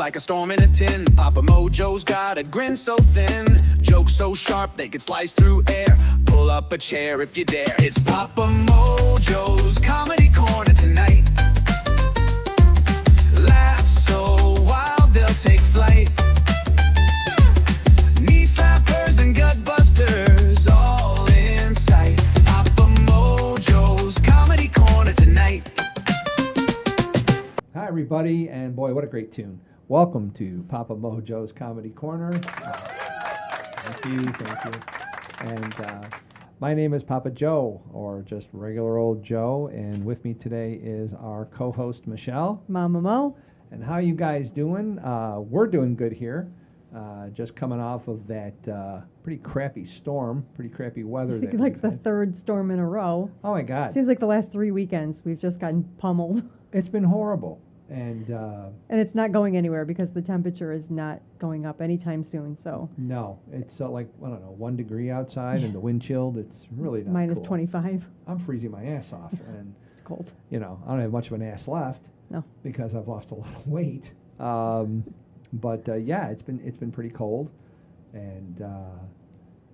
like a storm in a tin. Papa Mojo's got a grin so thin, jokes so sharp they could slice through air. Pull up a chair if you dare. It's Papa Mojo's Comedy Corner tonight. Laugh so wild they'll take flight. Knee slappers and gut busters all in sight. Papa Mojo's Comedy Corner tonight. Hi everybody, and boy, what a great tune. Welcome to Papa Mojo's Comedy Corner. Thank you. And my name is Papa Joe, or just regular old Joe, and with me today is our co-host Michelle. Mama Mo. And how you guys doing? We're doing good here. Just coming off of that pretty crappy storm, pretty crappy weather. I think like the third storm in a row. Oh my God. Seems like the last 3 weekends we've just gotten pummeled. It's been horrible. And it's not going anywhere because the temperature is not going up anytime soon. So no, it's like, I don't know, 1 degree outside and the wind chilled. It's really not minus cool. 25. I'm freezing my ass off, and It's cold. you know, I don't have much of an ass left. No. Because I've lost a lot of weight. But yeah, it's been pretty cold, and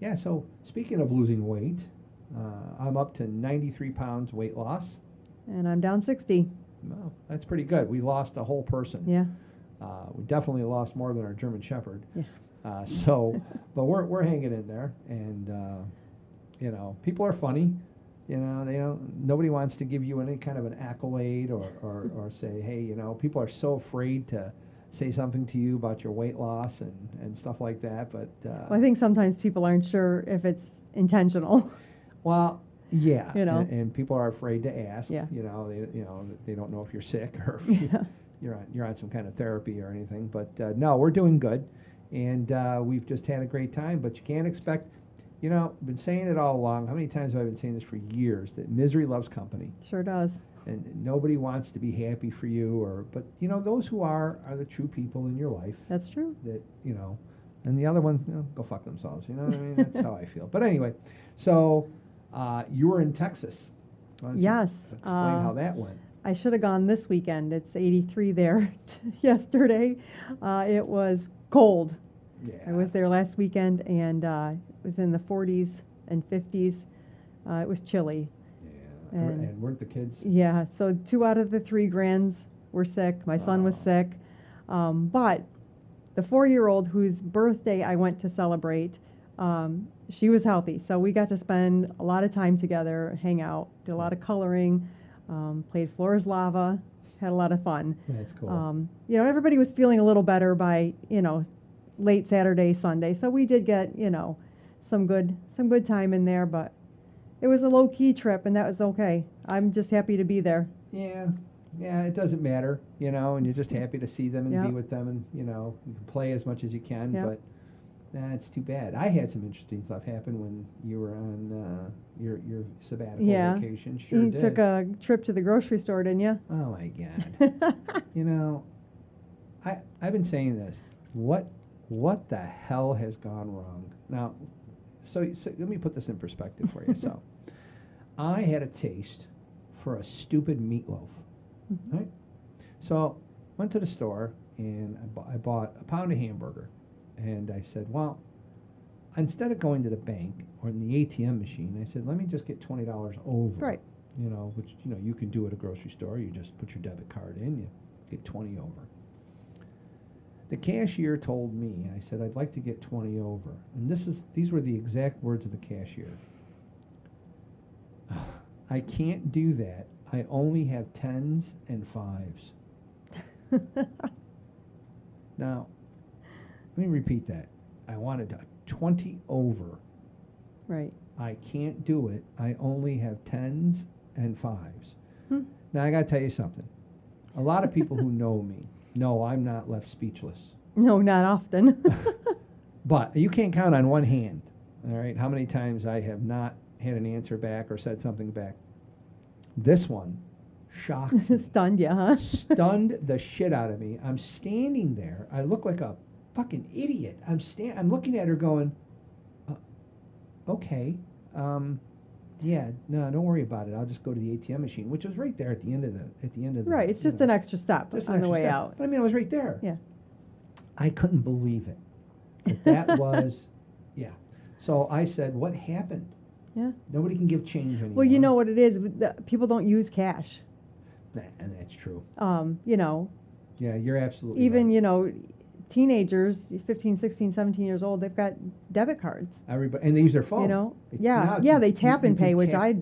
yeah. So speaking of losing weight, I'm up to 93 pounds weight loss. And I'm down 60. Well, that's pretty good. We lost a whole person. Yeah. We definitely lost more than our German Shepherd. Yeah. But we're hanging in there, and you know, people are funny. You know, nobody wants to give you any kind of an accolade or say, hey, you know, people are so afraid to say something to you about your weight loss and stuff like that. But Well, I think sometimes people aren't sure if it's intentional. well, yeah, You know. and people are afraid to ask. Yeah. You know, they don't know if you're sick or if Yeah. you're on some kind of therapy or anything. But no, we're doing good, and we've just had a great time. But you can't expect. You know, I've been saying it all along. How many times have I been saying this for years? That misery loves company. Sure does. And nobody wants to be happy for you, but you know, those who are the true people in your life. That's true. That, you know, and the other ones, you know, go fuck themselves. You know what I mean? That's how I feel. But anyway, so you were in Texas. Why don't you Yes. explain how that went. I should have gone this weekend. It's 83 there yesterday. It was cold. Yeah. I was there last weekend, and it was in the 40s and 50s. It was chilly. Yeah. And- And weren't the kids? Yeah, so 2 out of the 3 grands were sick. My son was Oh. sick. But the 4-year-old whose birthday I went to celebrate, she was healthy. So we got to spend a lot of time together, hang out, did a lot of coloring, played Floor's Lava, had a lot of fun. That's cool. You know, everybody was feeling a little better by, you know, late Saturday, Sunday. So we did get, you know, some good time in there, but it was a low-key trip, and that was okay. I'm just happy to be there. Yeah, it doesn't matter, you know, and you're just happy to see them and Yep. be with them, and you know, you can play as much as you can. Yep. But it's too bad. I had some interesting stuff happen when you were on your sabbatical Yeah. vacation. Sure You did. took a trip to the grocery store, didn't you? Oh my God! You know, I've been saying this. What the hell has gone wrong? Now, so let me put this in perspective for you. So, I had a taste for a stupid meatloaf. Mhm. Right? So, went to the store and I bought a pound of hamburger, and I said, well, instead of going to the bank or in the ATM machine, I said, let me just get $20 over. Right. You know, which you know you can do at a grocery store. You just put your debit card in, you get 20 over. The cashier told me, I said, I'd like to get 20 over. And these were the exact words of the cashier. I can't do that. I only have 10s and 5s. Now, let me repeat that. I wanted a 20 over. Right. I can't do it. I only have 10s and 5s. Hmm. Now, I got to tell you something. A lot of people who know me know I'm not left speechless. No, not often. But you can't count on one hand, all right, how many times I have not had an answer back or said something back. This one shocked me. Stunned you, huh? Stunned the shit out of me. I'm standing there. I look like a fucking idiot. I'm looking at her going, okay, yeah, no, don't worry about it. I'll just go to the ATM machine, which was right there at the end of the Right, it's just an extra step just on an the extra way step. out. But I mean, I was right there. Yeah. I couldn't believe it. But that was, yeah. So I said, what happened? Yeah. Nobody can give change anymore. Well, you know what it is. People don't use cash. And that's true. You know, Yeah, you're absolutely even, right. you know, teenagers, 15, 16, 17 years old, they've got debit cards. Everybody, and they use their phone. You know? Now Yeah, it's- they tap you and can pay, which tap.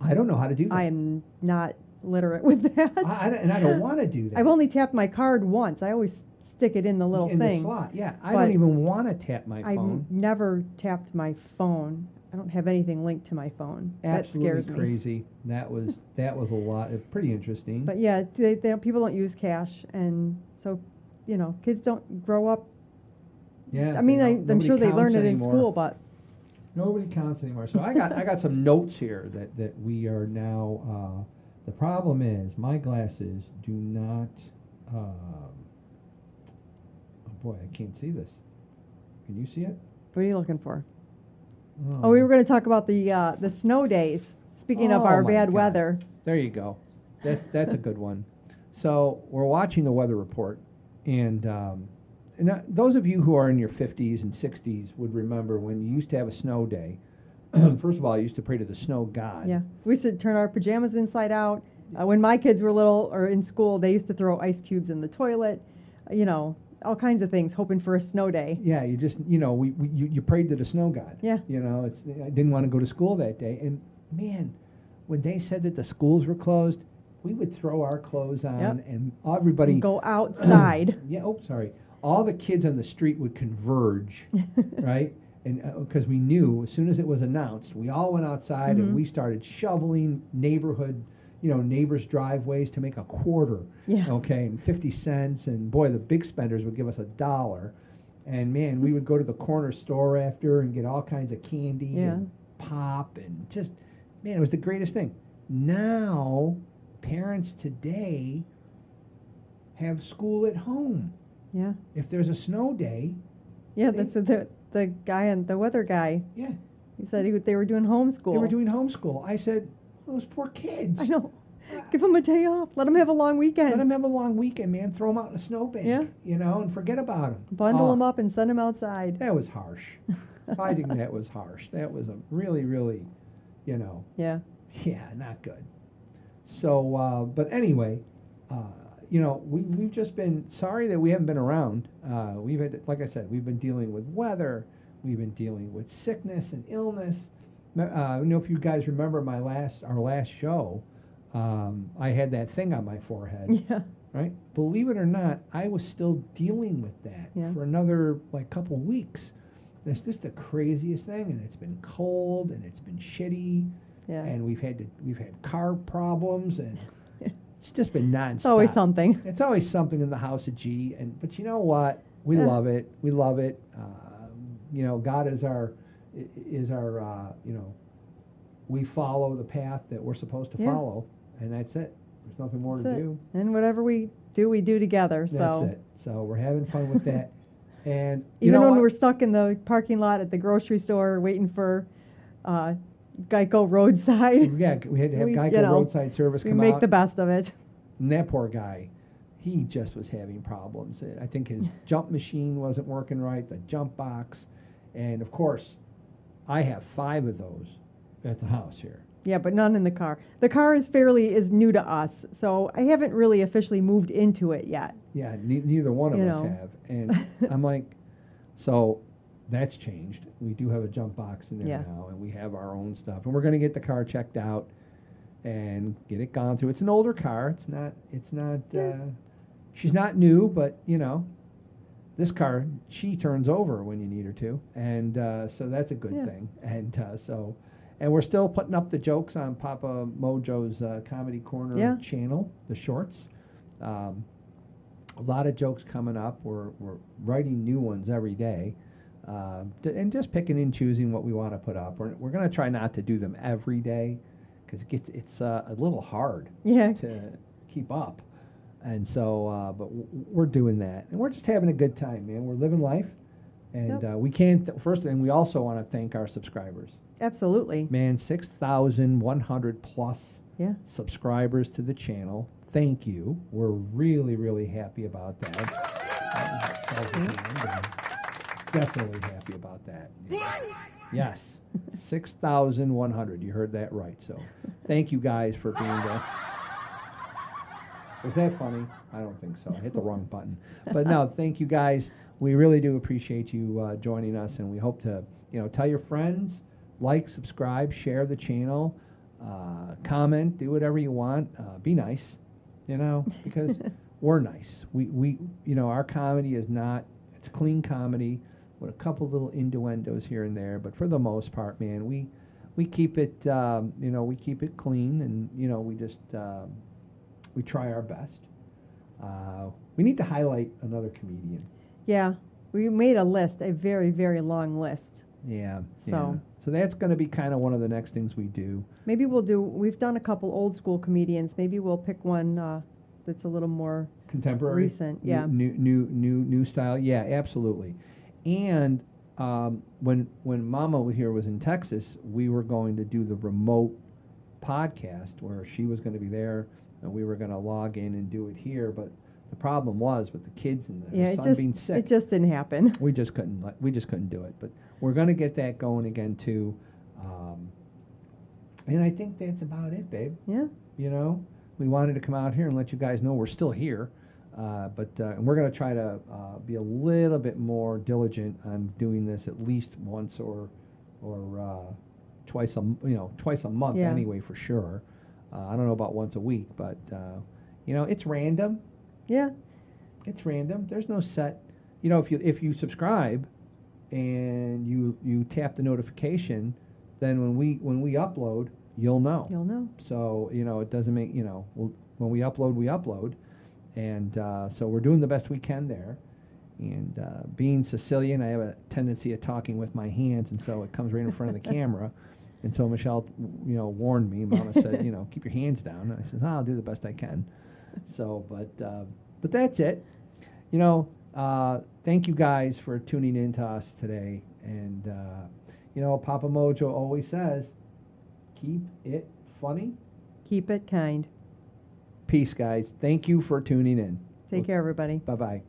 I don't know how to do that. I am not literate with that. And I don't want to do that. I've only tapped my card once. I always stick it in the little in thing. the slot. Yeah, I But don't even want to tap my I've phone. never tapped my phone. I don't have anything linked to my phone. Absolutely that scares me. crazy. That was a lot. Pretty interesting. But yeah, people don't use cash, and so, you know, kids don't grow up. yeah, I mean, they don't- I'm nobody sure they counts learn it in anymore. school, but Nobody counts anymore. So I got some notes here that we are now. The problem is my glasses do not. Oh boy, I can't see this. Can you see it? what are you looking for? Oh, we were going to talk about the snow days. Speaking of Oh our my bad God. weather. There you go. That's a good one. So we're watching the weather report, and those of you who are in your 50s and 60s would remember when you used to have a snow day. First of all, I used to pray to the snow god. Yeah, we used to turn our pajamas inside out. When my kids were little or in school, they used to throw ice cubes in the toilet. You know, all kinds of things, hoping for a snow day. Yeah, you just, you prayed to the snow god. Yeah. You know, I didn't want to go to school that day. And man, when they said that the schools were closed, we would throw our clothes on Yep. and everybody. And go outside. Yeah, sorry. All the kids on the street would converge, right? And because we knew as soon as it was announced, we all went outside and Mhm. we started shoveling neighbors' driveways to make a quarter. Yeah. Okay, and 50 cents. And boy, the big spenders would give us $1. And man, we would go to the corner store after and get all kinds of candy Yeah. and pop and just, man, it was the greatest thing. Now, parents today have school at home. Yeah. If there's a snow day, Yeah, They- that's what the guy and the weather guy. yeah, He said they were doing homeschool. they were doing homeschool. I said, those poor kids. I know. Give them a day off. Let them have a long weekend. Let them have a long weekend, man. Throw them out in a snowbank, Yeah. and forget about them. Bundle them up and send them outside. That was harsh. I think that was harsh. That was a really, really, Yeah. yeah, not good. So, but anyway, we've just been sorry that we haven't been around. We've had, like I said, we've been dealing with weather. We've been dealing with sickness and illness. If you guys remember our last show, I had that thing on my forehead. Yeah. Right? Believe it or not, I was still dealing with that Yeah. for another couple weeks. It's just the craziest thing, and it's been cold and it's been shitty, Yeah. and we've had car problems, and it's just been nonstop. It's always something. It's always something in the house of G, but you know what? We Yeah. love it. We love it. God is our we follow the path that we're supposed to Yeah. follow, and that's it. There's nothing more That's to it. do. And whatever we do together. That's So it. So we're having fun with that. And you even know when what? we're stuck in the parking lot at the grocery store waiting for Geico roadside, Yeah, we had to have we, Geico you know, roadside service we come make out. the best of it. And that poor guy, he just was having problems. I think his jump machine wasn't working right, the jump box. And of course, I have 5 of those at the house here. Yeah, but none in the car. The car is new to us, so I haven't really officially moved into it yet. Yeah, neither one of You us know. have. And I'm like, so that's changed. We do have a jump box in there Yeah. now, and we have our own stuff. And we're going to get the car checked out and get it gone through. It's an older car. It's not, she's not new, but, this car, she turns over when you need her to. And so that's a good Yeah. thing. And we're still putting up the jokes on Papa Mojo's Comedy Corner Yeah. channel, the shorts. A lot of jokes coming up. We're writing new ones every day, and just picking and choosing what we want to put up. We're going to try not to do them every day because it's a little hard Yeah. to keep up. And so, but we're doing that, and we're just having a good time, man. We're living life, and Yep. we can't. First, and we also want to thank our subscribers. Absolutely. Man, 6,100 plus Yeah. subscribers to the channel. Thank you. We're really, really happy about that. Sells at the end, and definitely happy about that. Yes, 6,100. You heard that right. So, thank you guys for being there. Was that funny? I don't think so. I hit the wrong button. But no, thank you guys. We really do appreciate you joining us, and we hope to, tell your friends, like, subscribe, share the channel, comment, do whatever you want. Be nice, because we're nice. We our comedy is not. It's clean comedy with a couple little innuendos here and there, but for the most part, man, we keep it we keep it clean, and we just we try our best. We need to highlight another comedian. Yeah, we made a list, a very, very long list. Yeah. So that's going to be kind of one of the next things we do. maybe we've done a couple old school comedians. Maybe we'll pick one that's a little more Contemporary, recent. Yeah. New style. Yeah, absolutely. And when Mama here was in Texas, we were going to do the remote podcast where she was going to be there, and we were going to log in and do it here. But the problem was with the kids and her son being sick. It just didn't happen. We just couldn't do it. But we're going to get that going again too. And I think that's about it, babe. Yeah. We wanted to come out here and let you guys know we're still here. But and we're going to try to be a little bit more diligent on doing this at least once or twice a month Yeah. anyway, for sure. I don't know about once a week, but it's random. Yeah. It's random. There's no set. If you subscribe and you tap the notification, then when we upload, you'll know. You'll know. So it doesn't make when we upload, and so we're doing the best we can there. And being Sicilian, I have a tendency of talking with my hands, and so it comes right in front of the camera. And so Michelle, warned me. Mama said, keep your hands down. And I said, I'll do the best I can. So, but that's it. Thank you guys for tuning in to us today. And Papa Mojo always says, keep it funny. Keep it kind. Peace, guys. Thank you for tuning in. Take care, everybody. Bye-bye.